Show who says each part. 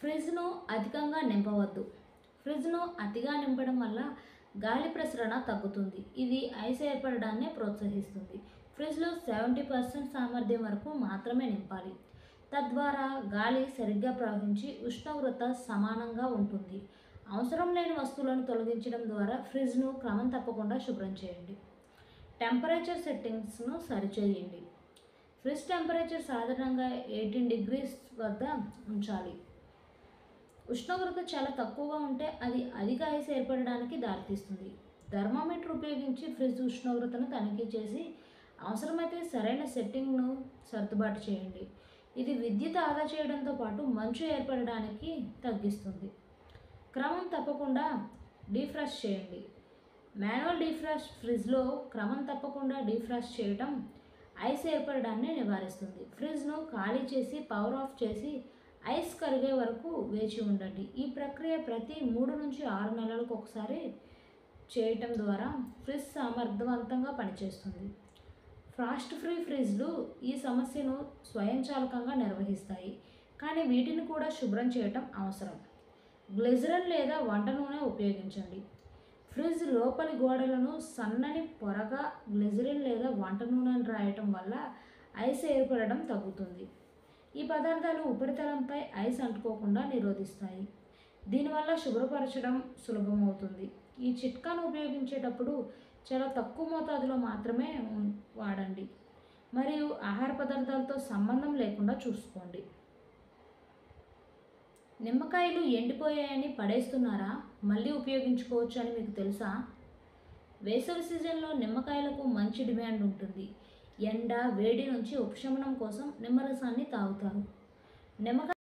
Speaker 1: ఫ్రిడ్జ్ను అధికంగా నింపవద్దు. ఫ్రిడ్జ్ను అతిగా నింపడం వల్ల గాలి ప్రసరణ తగ్గుతుంది. ఇది ఐస్ ఏర్పడడాన్ని ప్రోత్సహిస్తుంది. ఫ్రిడ్జ్లో 70% సామర్థ్యం వరకు మాత్రమే నింపాలి. తద్వారా గాలి సరిగ్గా ప్రవహించి ఉష్ణోగ్రత సమానంగా ఉంటుంది. అవసరం లేని వస్తువులను తొలగించడం ద్వారా ఫ్రిడ్జ్ను క్రమం తప్పకుండా శుభ్రం చేయండి. టెంపరేచర్ సెట్టింగ్స్ను సరిచేయండి. ఫ్రిడ్జ్ టెంపరేచర్ సాధారణంగా 18 degrees వద్ద ఉంచాలి. ఉష్ణోగ్రత చాలా తక్కువగా ఉంటే అది అధిక ఐస్ ఏర్పడడానికి దారితీస్తుంది. థర్మామీటర్ ఉపయోగించి ఫ్రిడ్జ్ ఉష్ణోగ్రతను తనిఖీ చేసి అవసరమైతే సరైన సెట్టింగ్ను సర్దుబాటు చేయండి. ఇది విద్యుత్ ఆదా చేయడంతో పాటు మంచు ఏర్పడడానికి తగ్గిస్తుంది. క్రమం తప్పకుండా డీఫ్రాస్ట్ చేయండి. మాన్యువల్ డీఫ్రాస్ట్ ఫ్రిడ్జ్లో క్రమం తప్పకుండా డీఫ్రాస్ట్ చేయడం ఐస్ ఏర్పడడాన్ని నివారిస్తుంది. ఫ్రిడ్జ్ను ఖాళీ చేసి పవర్ ఆఫ్ చేసి ఐస్ కరిగే వరకు వేచి ఉండండి. ఈ ప్రక్రియ ప్రతి 3 నుంచి 6 నెలలకు ఒకసారి చేయటం ద్వారా ఫ్రిడ్జ్ సమర్థవంతంగా పనిచేస్తుంది. ఫ్రాస్ట్ ఫ్రీ ఫ్రిడ్జ్లు ఈ సమస్యను స్వయంచాలకంగా నిర్వహిస్తాయి, కానీ వీటిని కూడా శుభ్రం చేయటం అవసరం. గ్లిజరిన్ లేదా వంట నూనె ఉపయోగించండి. ఫ్రిడ్జ్ లోపలి గోడలను సన్నని పొరగా గ్లిజరిన్ లేదా వంట నూనెను రాయటం వల్ల ఐస్ ఏర్పడడం తగ్గుతుంది. ఈ పదార్థాలు ఉపరితలంపై ఐస్ అంటుకోకుండా నిరోధిస్తాయి. దీనివల్ల శుభ్రపరచడం సులభమవుతుంది. ఈ చిట్కాను ఉపయోగించేటప్పుడు చాలా తక్కువ మోతాదులో మాత్రమే వాడండి మరియు ఆహార పదార్థాలతో సంబంధం లేకుండా చూసుకోండి. నిమ్మకాయలు ఎండిపోయాయని పడేస్తున్నారా? మళ్ళీ ఉపయోగించుకోవచ్చు అని మీకు తెలుసా? వేసవి సీజన్లో నిమ్మకాయలకు మంచి డిమాండ్ ఉంటుంది. ఎండ, వేడి నుంచి ఉపశమనం కోసం నిమ్మరసాన్ని తాగుతారు. నిమ్మకాయ